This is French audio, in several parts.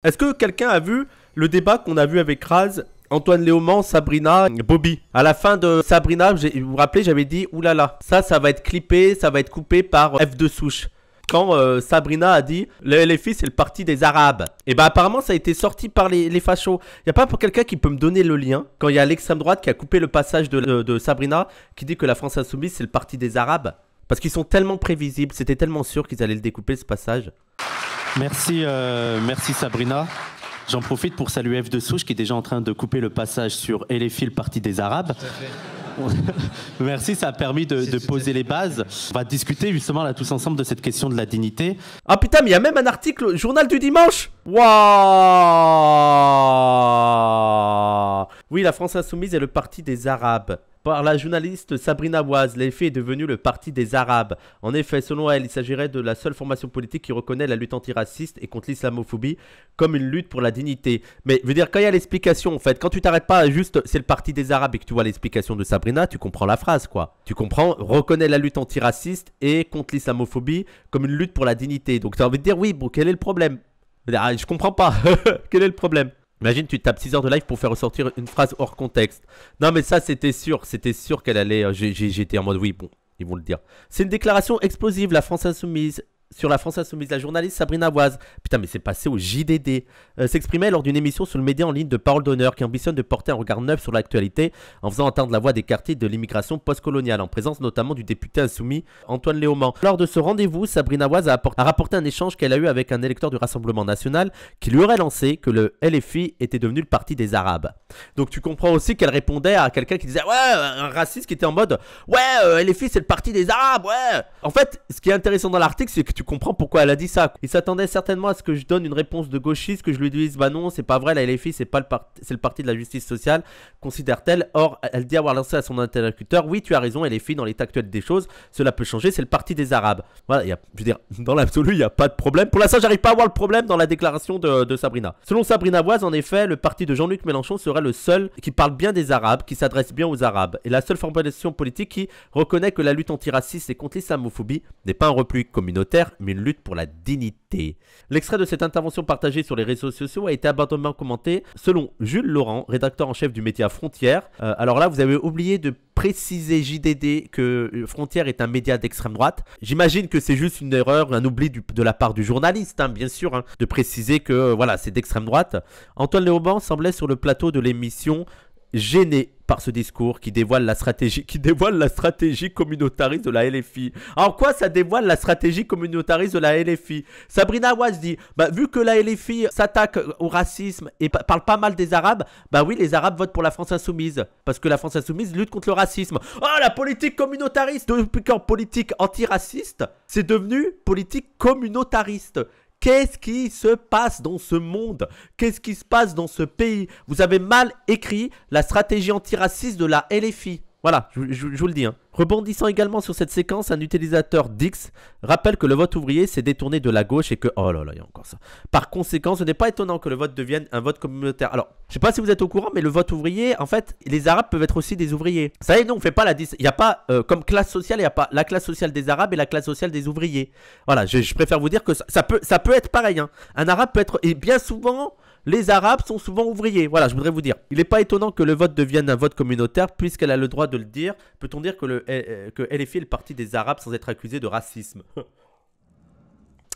Est-ce que quelqu'un a vu le débat qu'on a vu avec Raz, Antoine Léaumont, Sabrina, Bobby? À la fin de Sabrina, vous vous rappelez, j'avais dit oulala, ça va être clippé, ça va être coupé par F2 Souche. Quand Sabrina a dit le LFI c'est le parti des Arabes. Et bah apparemment ça a été sorti par les fachos. Y a pas pour quelqu'un qui peut me donner le lien quand il y a l'extrême droite qui a coupé le passage de Sabrina qui dit que la France Insoumise c'est le parti des Arabes? Parce qu'ils sont tellement prévisibles, c'était tellement sûr qu'ils allaient le découper ce passage. Merci, merci Sabrina. J'en profite pour saluer F2 Souche qui est déjà en train de couper le passage sur LFI, le parti des Arabes. Merci, ça a permis de poser les bases. On va discuter justement là tous ensemble de cette question de la dignité. Ah putain, mais il y a même un article, journal du dimanche. Waouh. Oui, la France Insoumise est le parti des Arabes. Par la journaliste Sabrina Waz, l'effet est devenu le parti des Arabes. En effet, selon elle, il s'agirait de la seule formation politique qui reconnaît la lutte antiraciste et contre l'islamophobie comme une lutte pour la dignité. Mais je veux dire, quand il y a l'explication, en fait, quand tu t'arrêtes pas à juste c'est le parti des Arabes et que tu vois l'explication de Sabrina, tu comprends la phrase, quoi. Tu comprends, reconnaît la lutte antiraciste et contre l'islamophobie comme une lutte pour la dignité. Donc tu as envie de dire, oui, bon, quel est le problème? Je comprends pas. Quel est le problème? Imagine, tu tapes 6 heures de live pour faire ressortir une phrase hors contexte. Non, mais ça, c'était sûr qu'elle allait. J'étais en mode, oui, bon, ils vont le dire. C'est une déclaration explosive, la France Insoumise. Sur la France Insoumise, la journaliste Sabrina Waz, putain mais c'est passé au JDD, s'exprimait lors d'une émission sur le média en ligne de Parole d'Honneur qui ambitionne de porter un regard neuf sur l'actualité en faisant entendre la voix des quartiers de l'immigration postcoloniale, en présence notamment du député insoumis Antoine Léaumont. Lors de ce rendez-vous, Sabrina Waz a rapporté un échange qu'elle a eu avec un électeur du Rassemblement National qui lui aurait lancé que le LFI était devenu le parti des Arabes. Donc tu comprends aussi qu'elle répondait à quelqu'un qui disait ouais, un raciste qui était en mode ouais, LFI c'est le parti des Arabes, ouais. En fait, ce qui est intéressant dans l'article, c'est que tu comprends pourquoi elle a dit ça. Il s'attendait certainement à ce que je donne une réponse de gauchiste, que je lui dise bah non, c'est pas vrai, la LFI c'est pas c'est le parti de la justice sociale, considère-t-elle. Or, elle dit avoir lancé à son interlocuteur oui, tu as raison, LFI dans l'état actuel des choses, cela peut changer, c'est le parti des Arabes. Voilà, je veux dire, dans l'absolu, il n'y a pas de problème. Pour l'instant, j'arrive pas à voir le problème dans la déclaration de Sabrina. Selon Sabrina Waz, en effet, le parti de Jean-Luc Mélenchon serait le seul qui parle bien des Arabes, qui s'adresse bien aux Arabes, et la seule formation politique qui reconnaît que la lutte antiraciste et contre l'islamophobie n'est pas un repli communautaire, mais une lutte pour la dignité. L'extrait de cette intervention partagée sur les réseaux sociaux a été abondamment commenté selon Jules Laurent, rédacteur en chef du média Frontières. Alors là, vous avez oublié de préciser JDD que Frontières est un média d'extrême droite. J'imagine que c'est juste une erreur, un oubli de la part du journaliste, hein, bien sûr, hein, de préciser que voilà, c'est d'extrême droite. Antoine Léaumont semblait sur le plateau de l'émission gêné par ce discours qui dévoile la stratégie communautariste de la LFI. En quoi ça dévoile la stratégie communautariste de la LFI? Sabrina Waz dit, bah, vu que la LFI s'attaque au racisme et parle pas mal des Arabes, bah oui, les Arabes votent pour la France Insoumise. Parce que la France Insoumise lutte contre le racisme. Oh, la politique communautariste! Depuis quand politique antiraciste, c'est devenu politique communautariste. Qu'est-ce qui se passe dans ce monde? Qu'est-ce qui se passe dans ce pays? Vous avez mal écrit la stratégie antiraciste de la LFI. Voilà, je vous le dis. Hein. Rebondissant également sur cette séquence, un utilisateur d'X rappelle que le vote ouvrier s'est détourné de la gauche et que... Oh là là, il y a encore ça. Par conséquent, ce n'est pas étonnant que le vote devienne un vote communautaire. Alors, je ne sais pas si vous êtes au courant, mais le vote ouvrier, en fait, les Arabes peuvent être aussi des ouvriers. Ça y est, non, on ne fait pas la... Il n'y a pas, comme classe sociale, il n'y a pas la classe sociale des Arabes et la classe sociale des ouvriers. Voilà, je préfère vous dire que ça peut être pareil. Hein. Un Arabe peut être... Et bien souvent... Les Arabes sont souvent ouvriers. Voilà, je voudrais vous dire. Il n'est pas étonnant que le vote devienne un vote communautaire puisqu'elle a le droit de le dire. Peut-on dire que LFI est le parti des Arabes sans être accusé de racisme?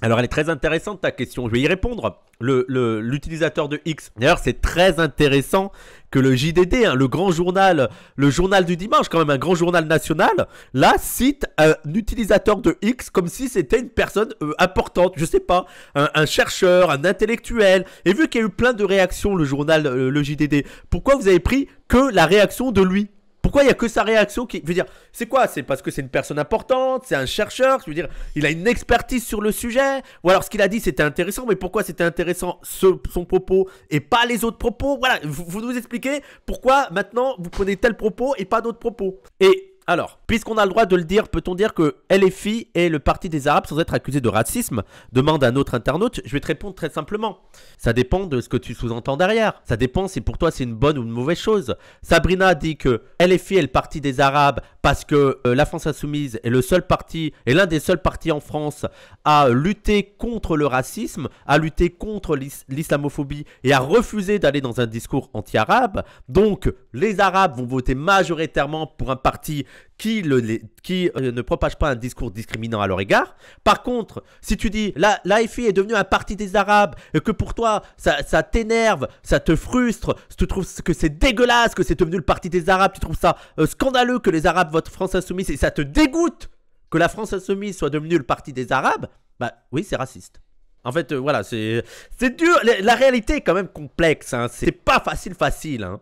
Alors, elle est très intéressante ta question. Je vais y répondre. L'utilisateur de X. D'ailleurs, c'est très intéressant que le JDD, hein, le grand journal, le journal du dimanche, quand même un grand journal national, là, cite un utilisateur de X comme si c'était une personne importante. Je sais pas, un chercheur, un intellectuel. Et vu qu'il y a eu plein de réactions, le journal, le JDD, pourquoi vous avez pris que la réaction de lui? Pourquoi il n'y a que sa réaction qui... Je veux dire, c'est quoi? C'est parce que c'est une personne importante, c'est un chercheur, je veux dire, il a une expertise sur le sujet, ou alors ce qu'il a dit c'était intéressant, mais pourquoi c'était intéressant son propos et pas les autres propos? Voilà, vous nous expliquez pourquoi maintenant vous prenez tel propos et pas d'autres propos. Et Alors, puisqu'on a le droit de le dire, peut-on dire que LFI est le parti des Arabes sans être accusé de racisme? Demande un autre internaute. Je vais te répondre très simplement. Ça dépend de ce que tu sous-entends derrière. Ça dépend si pour toi c'est une bonne ou une mauvaise chose. Sabrina dit que LFI est le parti des Arabes parce que la France Insoumise est le seul parti, est l'un des seuls partis en France à lutter contre le racisme, à lutter contre l'islamophobie et à refuser d'aller dans un discours anti-arabe. Donc, les Arabes vont voter majoritairement pour un parti qui ne propage pas un discours discriminant à leur égard. Par contre, si tu dis l'AFI est devenu un parti des Arabes et que pour toi ça t'énerve, ça te frustre, tu trouves que c'est dégueulasse que c'est devenu le parti des Arabes, tu trouves ça scandaleux que les Arabes votent France Insoumise et ça te dégoûte que la France Insoumise soit devenue le parti des Arabes, bah oui, c'est raciste. En fait, voilà, c'est dur. La réalité est quand même complexe, hein. C'est pas facile, hein.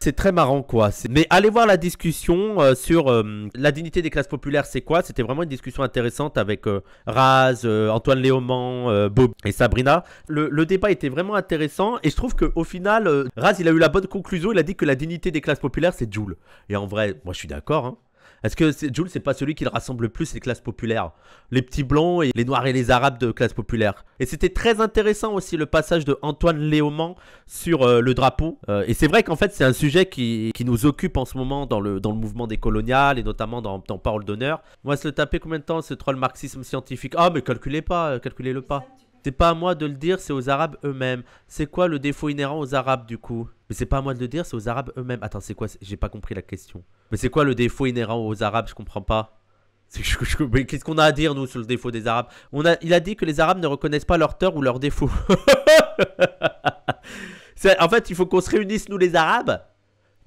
C'est très marrant quoi. Mais allez voir la discussion sur la dignité des classes populaires, c'est quoi? C'était vraiment une discussion intéressante avec Raz, Antoine Léaumont, Bob et Sabrina. Le débat était vraiment intéressant et je trouve qu'au final, Raz il a eu la bonne conclusion. Il a dit que la dignité des classes populaires c'est Jul. Et en vrai, moi je suis d'accord, hein. Est-ce que Jul, c'est pas celui qui rassemble le plus les classes populaires? Les petits blancs et les noirs et les arabes de classes populaires. Et c'était très intéressant aussi le passage de Antoine Léaumont sur le drapeau. Et c'est vrai qu'en fait, c'est un sujet qui nous occupe en ce moment dans le mouvement des coloniales et notamment dans Parole d'honneur. On va se le taper combien de temps ce troll marxisme scientifique? Ah, mais calculez-le pas. C'est pas à moi de le dire, c'est aux Arabes eux-mêmes. C'est quoi le défaut inhérent aux Arabes du coup? Mais c'est pas à moi de le dire, c'est aux Arabes eux-mêmes. Attends, c'est quoi? J'ai pas compris la question. Mais c'est quoi le défaut inhérent aux Arabes? Je comprends pas. Mais qu'est-ce qu'on a à dire nous sur le défaut des Arabes? Il a dit que les Arabes ne reconnaissent pas leurs torts ou leurs défauts. En fait, il faut qu'on se réunisse nous les Arabes.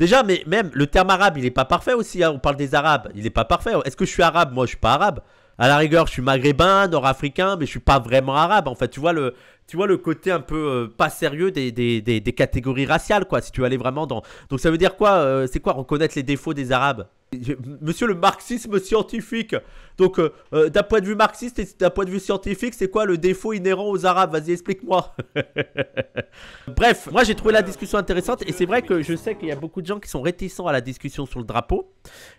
Déjà, mais même le terme arabe, il est pas parfait aussi, hein. On parle des Arabes, il est pas parfait. Est-ce que je suis arabe? Moi, je suis pas arabe. À la rigueur, je suis maghrébin, nord-africain, mais je suis pas vraiment arabe. En fait, tu vois le côté un peu pas sérieux des catégories raciales, quoi. Si tu veux aller vraiment dans. Donc ça veut dire quoi? C'est quoi reconnaître les défauts des Arabes? Monsieur le marxisme scientifique. Donc d'un point de vue marxiste et d'un point de vue scientifique, c'est quoi le défaut inhérent aux Arabes? Vas-y, explique-moi. Bref, moi j'ai trouvé la discussion intéressante et c'est vrai que je sais qu'il y a beaucoup de gens qui sont réticents à la discussion sur le drapeau.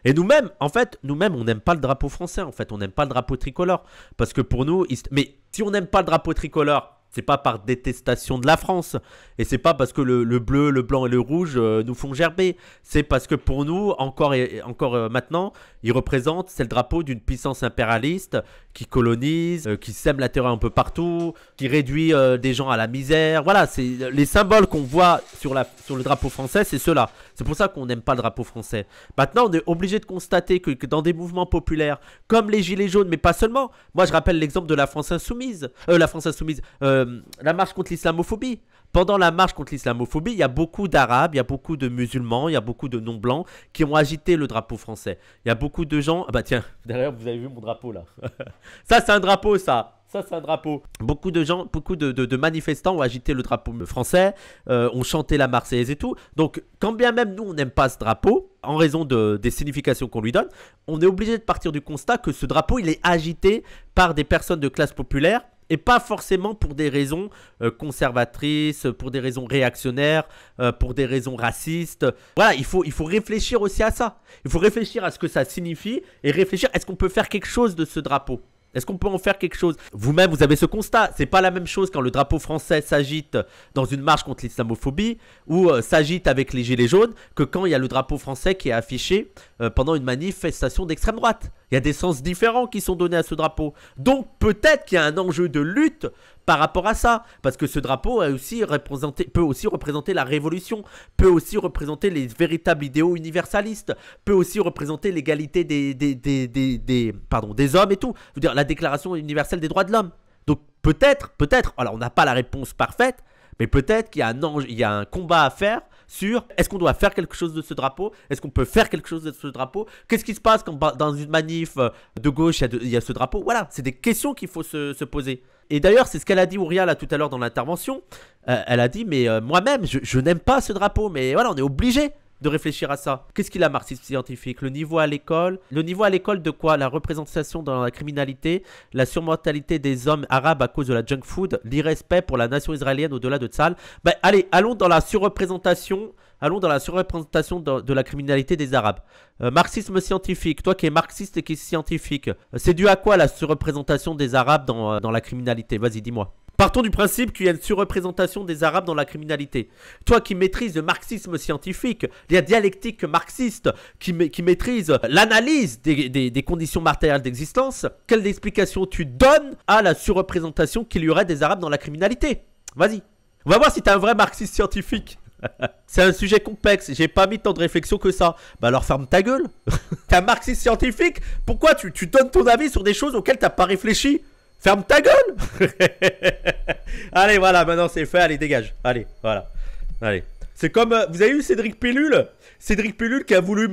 Et nous-mêmes, en fait, on n'aime pas le drapeau français. En fait, on n'aime pas le drapeau tricolore parce que pour nous, mais si on n'aime pas le drapeau tricolore, c'est pas par détestation de la France. Et c'est pas parce que le bleu, le blanc et le rouge nous font gerber. C'est parce que pour nous, encore maintenant, il représente, c'est le drapeau d'une puissance impérialiste qui colonise, qui sème la terreur un peu partout, qui réduit des gens à la misère. Voilà, c'est les symboles qu'on voit sur le drapeau français, c'est ceux-là. C'est pour ça qu'on n'aime pas le drapeau français. Maintenant, on est obligé de constater que dans des mouvements populaires, comme les Gilets jaunes, mais pas seulement. Moi, je rappelle l'exemple de la France Insoumise. La marche contre l'islamophobie. Pendant la marche contre l'islamophobie, il y a beaucoup d'Arabes, il y a beaucoup de musulmans, il y a beaucoup de non-blancs qui ont agité le drapeau français. Il y a beaucoup de gens... Ah bah tiens, derrière, vous avez vu mon drapeau là. Ça, c'est un drapeau, ça. Ça, c'est un drapeau. Beaucoup de gens, beaucoup de manifestants ont agité le drapeau français, ont chanté la Marseillaise et tout. Donc, quand bien même nous, on n'aime pas ce drapeau, en raison des significations qu'on lui donne, on est obligé de partir du constat que ce drapeau, il est agité par des personnes de classe populaire et pas forcément pour des raisons conservatrices, pour des raisons réactionnaires, pour des raisons racistes. Voilà, il faut réfléchir aussi à ça. Il faut réfléchir à ce que ça signifie et réfléchir, est-ce qu'on peut faire quelque chose de ce drapeau ? Est-ce qu'on peut en faire quelque chose? Vous-même, vous avez ce constat. C'est pas la même chose quand le drapeau français s'agite dans une marche contre l'islamophobie ou s'agite avec les gilets jaunes que quand il y a le drapeau français qui est affiché pendant une manifestation d'extrême droite. Il y a des sens différents qui sont donnés à ce drapeau. Donc peut-être qu'il y a un enjeu de lutte par rapport à ça. Parce que ce drapeau peut aussi représenter la révolution, peut aussi représenter les véritables idéaux universalistes, peut aussi représenter l'égalité des hommes et tout. Je veux dire, la déclaration universelle des droits de l'homme. Donc peut-être, alors on n'a pas la réponse parfaite, mais peut-être qu'il y a un combat à faire sur est-ce qu'on doit faire quelque chose de ce drapeau? Est-ce qu'on peut faire quelque chose de ce drapeau? Qu'est-ce qui se passe quand dans une manif de gauche il y a ce drapeau? Voilà, c'est des questions qu'il faut se poser. Et d'ailleurs, c'est ce qu'elle a dit Ouria là tout à l'heure dans l'intervention. Elle a dit, mais moi-même, je n'aime pas ce drapeau, mais voilà, on est obligé. de réfléchir à ça. Qu'est-ce qu'il a, marxisme scientifique? Le niveau à l'école. Le niveau à l'école de quoi? La représentation dans la criminalité, la surmortalité des hommes arabes à cause de la junk food, l'irrespect pour la nation israélienne au-delà de Tzahal. Ben, allez, allons dans la surreprésentation. Allons dans la surreprésentation de la criminalité des Arabes. Marxisme scientifique, toi qui es marxiste et qui es scientifique, c'est dû à quoi la surreprésentation des Arabes dans la criminalité? Vas-y, dis-moi. Partons du principe qu'il y a une surreprésentation des Arabes dans la criminalité. Toi qui maîtrises le marxisme scientifique, la dialectique marxiste, qui maîtrise l'analyse des conditions matérielles d'existence, quelle explication tu donnes à la surreprésentation qu'il y aurait des Arabes dans la criminalité? Vas-y. On va voir si tu es un vrai marxiste scientifique. C'est un sujet complexe, j'ai pas mis tant de réflexion que ça. Bah alors ferme ta gueule. T'es un marxiste scientifique, pourquoi tu donnes ton avis sur des choses auxquelles t'as pas réfléchi? Ferme ta gueule. Allez voilà, maintenant c'est fait, allez dégage. Allez, voilà. Allez. C'est comme, vous avez eu Cédric Pillule? Cédric Pillule qui a voulu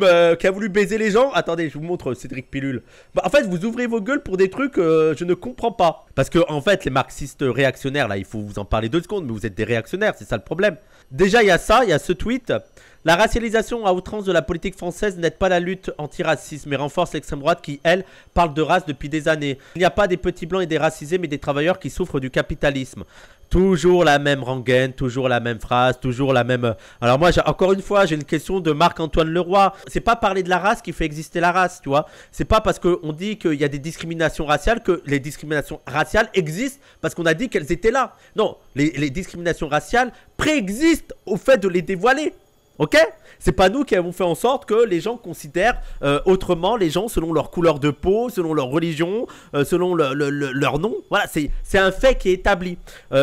baiser les gens. Attendez, je vous montre Cédric Pillule. Bah, en fait, vous ouvrez vos gueules pour des trucs je ne comprends pas. Parce que en fait, les marxistes réactionnaires, là, il faut vous en parler 2 secondes, mais vous êtes des réactionnaires, c'est ça le problème. Déjà, il y a ça, il y a ce tweet. La racialisation à outrance de la politique française n'aide pas la lutte anti-racisme, mais renforce l'extrême droite qui, elle, parle de race depuis des années. Il n'y a pas des petits blancs et des racisés, mais des travailleurs qui souffrent du capitalisme. Toujours la même rengaine, toujours la même phrase, toujours la même... Alors moi, encore une fois, j'ai une question de Marc-Antoine Leroy. C'est pas parler de la race qui fait exister la race, tu vois. C'est pas parce qu'on dit qu'il y a des discriminations raciales que les discriminations raciales existent parce qu'on a dit qu'elles étaient là. Non, les discriminations raciales préexistent au fait de les dévoiler. Ok? C'est pas nous qui avons fait en sorte que les gens considèrent autrement les gens selon leur couleur de peau, selon leur religion, selon leur nom. Voilà, c'est un fait qui est établi.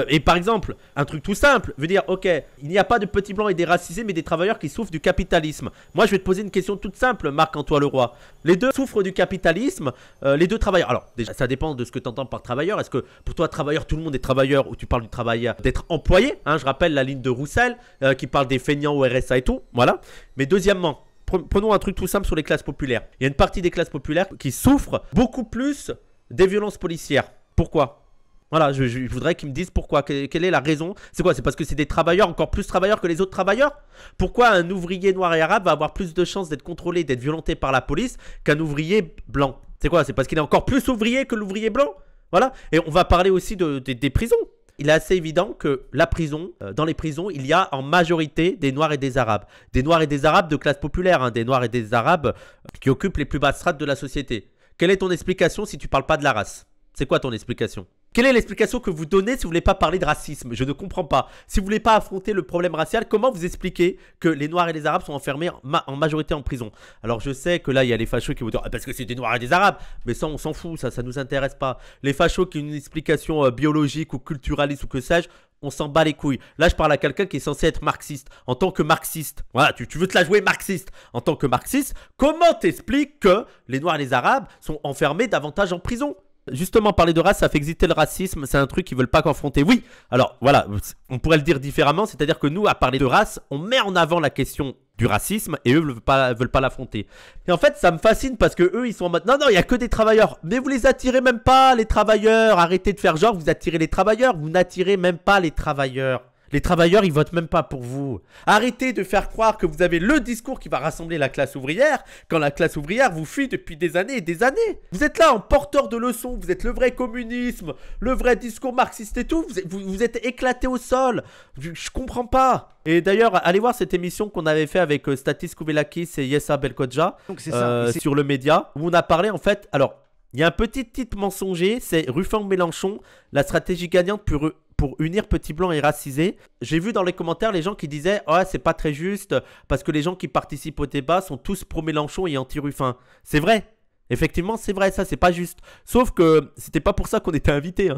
Et par exemple, un truc tout simple, veut dire, ok, il n'y a pas de petits blancs et des racisés, mais des travailleurs qui souffrent du capitalisme. Moi, je vais te poser une question toute simple, Marc-Antoine Leroy. Les deux souffrent du capitalisme, les deux travailleurs. Alors, déjà, ça dépend de ce que tu entends par travailleur. Est-ce que pour toi, travailleur, tout le monde est travailleur ou tu parles du travailleur d'être employé, hein, je rappelle la ligne de Roussel qui parle des feignants au RSA et tout. Voilà. Mais deuxièmement, prenons un truc tout simple sur les classes populaires. Il y a une partie des classes populaires qui souffrent beaucoup plus des violences policières. Pourquoi? Voilà, je voudrais qu'ils me disent pourquoi. Quelle est la raison? C'est quoi? C'est parce que c'est des travailleurs, encore plus travailleurs que les autres travailleurs? Pourquoi un ouvrier noir et arabe va avoir plus de chances d'être contrôlé, d'être violenté par la police qu'un ouvrier blanc? C'est quoi? C'est parce qu'il est encore plus ouvrier que l'ouvrier blanc? Voilà. Et on va parler aussi des prisons. Il est assez évident que la prison, dans les prisons, il y a en majorité des Noirs et des Arabes. Des Noirs et des Arabes de classe populaire, hein, des Noirs et des Arabes qui occupent les plus basses strates de la société. Quelle est ton explication si tu ne parles pas de la race? C'est quoi ton explication? Quelle est l'explication que vous donnez si vous ne voulez pas parler de racisme? Je ne comprends pas. Si vous ne voulez pas affronter le problème racial, comment vous expliquez que les Noirs et les Arabes sont enfermés en majorité en prison? Alors je sais que là, il y a les fachos qui vont dire ah, parce que c'est des Noirs et des Arabes. Mais ça, on s'en fout, ça ne nous intéresse pas. Les fachos qui ont une explication biologique ou culturaliste ou que sais-je, on s'en bat les couilles. Là, je parle à quelqu'un qui est censé être marxiste. En tant que marxiste, voilà, tu veux te la jouer marxiste. En tant que marxiste, comment t'expliques que les Noirs et les Arabes sont enfermés davantage en prison? Justement, parler de race, ça fait exister le racisme, c'est un truc qu'ils veulent pas confronter. Oui, alors voilà, on pourrait le dire différemment, c'est-à-dire que nous, à parler de race, on met en avant la question du racisme et eux veulent pas l'affronter. Et en fait, ça me fascine parce que eux, ils sont en mode non, il y a que des travailleurs. Mais vous les attirez même pas, les travailleurs. Arrêtez de faire genre, vous attirez les travailleurs, vous n'attirez même pas les travailleurs. Les travailleurs, ils votent même pas pour vous. Arrêtez de faire croire que vous avez le discours qui va rassembler la classe ouvrière quand la classe ouvrière vous fuit depuis des années et des années. Vous êtes là en porteur de leçons, vous êtes le vrai communisme, le vrai discours marxiste et tout. Vous êtes éclaté au sol. Je comprends pas. Et d'ailleurs, allez voir cette émission qu'on avait fait avec Statis Kouvelakis et Yessa Belkodja sur le média où on a parlé en fait. Alors, il y a un petit titre mensonger, c'est Ruffin-Mélenchon, la stratégie gagnante pour unir petits blancs et racisés. J'ai vu dans les commentaires les gens qui disaient « Ah, c'est pas très juste parce que les gens qui participent au débat sont tous pro-Mélenchon et anti-Ruffin. » C'est vrai. Effectivement, c'est vrai, ça, c'est pas juste. Sauf que c'était pas pour ça qu'on était invités. Hein.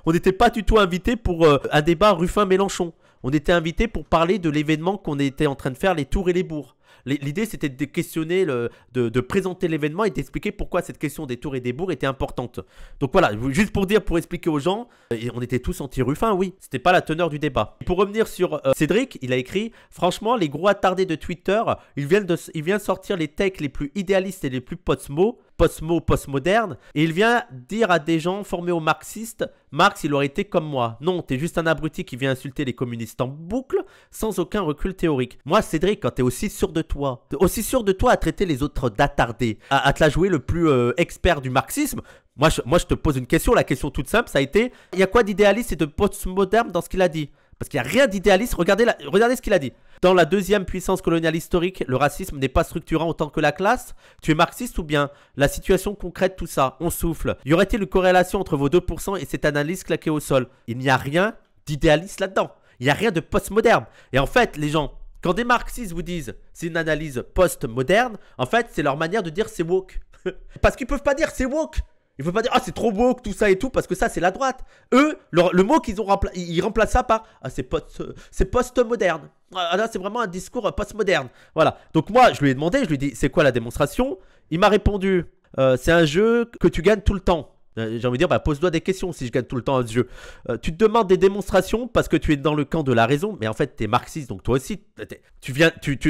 On n'était pas du tout invités pour un débat Ruffin-Mélenchon. On était invités pour parler de l'événement qu'on était en train de faire, les tours et les bourgs. L'idée, c'était de questionner, de présenter l'événement et d'expliquer pourquoi cette question des tours et des bourgs était importante. Donc voilà, juste pour expliquer aux gens, on était tous anti-Ruffin, oui. C'était pas la teneur du débat. Pour revenir sur Cédric, il a écrit « Franchement, les gros attardés de Twitter, ils viennent sortir les takes les plus idéalistes et les plus potsmo. postmoderne. Et il vient dire à des gens formés aux marxistes, Marx, il aurait été comme moi. Non, t'es juste un abruti qui vient insulter les communistes en boucle, sans aucun recul théorique. Moi, Cédric, quand t'es aussi sûr de toi à traiter les autres d'attardés, à te la jouer le plus expert du marxisme, moi, je te pose une question, la question toute simple, ça a été, il y a quoi d'idéaliste et de postmoderne dans ce qu'il a dit? Parce qu'il n'y a rien d'idéaliste, regardez ce qu'il a dit. Dans la deuxième puissance coloniale historique, le racisme n'est pas structurant autant que la classe. Tu es marxiste ou bien la situation concrète, tout ça, on souffle. Y aurait-il une corrélation entre vos 2% et cette analyse claquée au sol? Il n'y a rien d'idéaliste là-dedans. Il n'y a rien de postmoderne. Et en fait, les gens, quand des marxistes vous disent c'est une analyse postmoderne, en fait, c'est leur manière de dire c'est woke. Parce qu'ils peuvent pas dire c'est woke. Il ne faut pas dire, ah, c'est trop woke, tout ça et tout, parce que ça, c'est la droite. Eux, le mot qu'ils ont ils remplacent ça par, ah, c'est post-moderne. Ah, là, c'est vraiment un discours post-moderne. Voilà. Donc, moi, je lui ai demandé, je lui ai dit, c'est quoi la démonstration? Il m'a répondu, c'est un jeu que tu gagnes tout le temps. J'ai envie de dire, bah, pose-toi des questions si je gagne tout le temps à ce jeu. Tu te demandes des démonstrations parce que tu es dans le camp de la raison, mais en fait, tu es marxiste, donc toi aussi,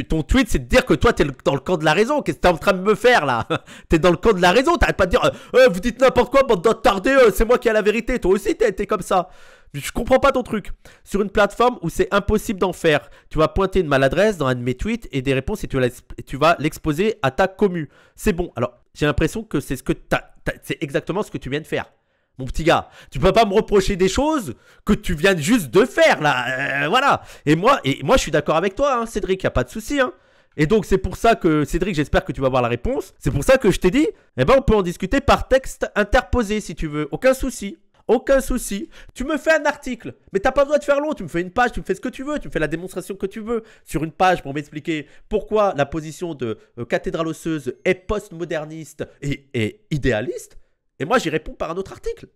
ton tweet, c'est de dire que toi, tu es dans le camp de la raison. Qu'est-ce que tu es en train de me faire là? Tu es dans le camp de la raison, t'arrêtes pas de dire, vous dites n'importe quoi, bande d'attardés, c'est moi qui ai la vérité. Toi aussi, t'es comme ça. Je comprends pas ton truc. Sur une plateforme où c'est impossible d'en faire, tu vas pointer une maladresse dans un de mes tweets et des réponses et tu vas l'exposer à ta commu. C'est bon. Alors, j'ai l'impression que c'est c'est exactement ce que tu viens de faire. Mon petit gars, tu peux pas me reprocher des choses que tu viens juste de faire là. Voilà. Et moi, je suis d'accord avec toi, hein, Cédric, y a pas de souci. Hein. Et donc, c'est pour ça que, Cédric, j'espère que tu vas avoir la réponse. C'est pour ça que je t'ai dit, eh ben, on peut en discuter par texte interposé si tu veux. Aucun souci. Aucun souci. Tu me fais un article, mais t'as pas besoin de faire long. Tu me fais une page, tu me fais ce que tu veux. Tu me fais la démonstration que tu veux sur une page pour m'expliquer pourquoi la position de cathédrale osseuse est postmoderniste et idéaliste. Et moi, j'y réponds par un autre article.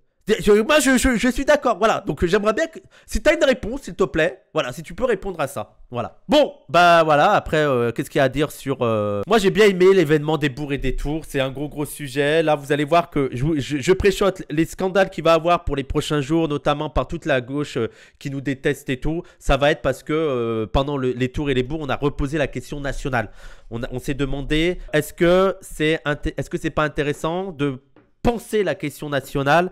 Moi, je suis d'accord. Voilà. Donc, j'aimerais bien que, si tu as une réponse, s'il te plaît, voilà, si tu peux répondre à ça. Voilà. Bon, bah voilà. Après, qu'est-ce qu'il y a à dire sur. Moi, j'ai bien aimé l'événement des bourgs et des tours. C'est un gros sujet. Là, vous allez voir que je préchote les scandales qu'il va y avoir pour les prochains jours, notamment par toute la gauche qui nous déteste et tout. Ça va être parce que pendant les tours et les bourgs, on a reposé la question nationale. On s'est demandé est-ce que c'est pas intéressant de penser la question nationale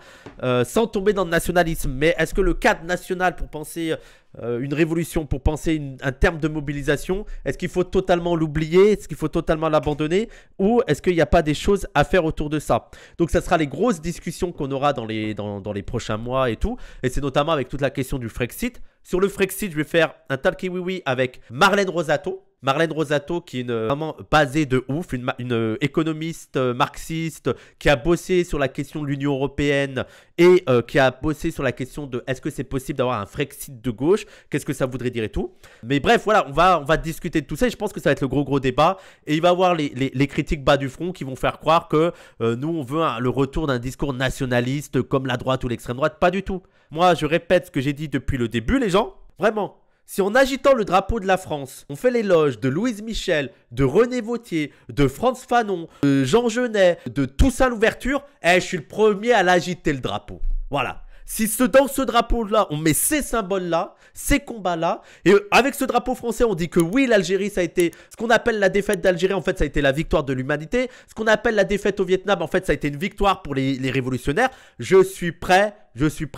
sans tomber dans le nationalisme. Mais est-ce que le cadre national pour penser une révolution, pour penser un terme de mobilisation, est-ce qu'il faut totalement l'oublier? Est-ce qu'il faut totalement l'abandonner? Ou est-ce qu'il n'y a pas des choses à faire autour de ça? Donc ça sera les grosses discussions qu'on aura dans les prochains mois et tout. Et c'est notamment avec toute la question du Frexit. Sur le Frexit, je vais faire un talkie oui avec Marlène Rosato. Marlène Rosato qui est vraiment basée de ouf, une économiste marxiste qui a bossé sur la question de l'Union européenne et qui a bossé sur la question de est-ce que c'est possible d'avoir un Frexit de gauche, qu'est-ce que ça voudrait dire et tout. Mais bref, voilà, on va discuter de tout ça et je pense que ça va être le gros débat et il va y avoir les critiques bas du front qui vont faire croire que nous on veut le retour d'un discours nationaliste comme la droite ou l'extrême droite. Pas du tout. Moi, je répète ce que j'ai dit depuis le début, les gens, vraiment. Si en agitant le drapeau de la France, on fait l'éloge de Louise Michel, de René Vauthier, de Frantz Fanon, de Jean Genet, de Toussaint Louverture, je suis le premier à l'agiter le drapeau. Voilà. Si dans ce drapeau-là, on met ces symboles-là, ces combats-là, et avec ce drapeau français, on dit que oui, l'Algérie, ça a été ce qu'on appelle la défaite d'Algérie, en fait, ça a été la victoire de l'humanité. Ce qu'on appelle la défaite au Vietnam, en fait, ça a été une victoire pour les révolutionnaires. Je suis prêt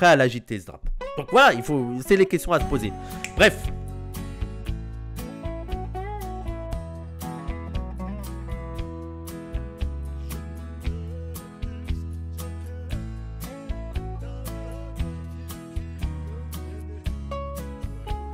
à l'agiter, ce drapeau. Donc voilà, c'est les questions à se poser. Bref,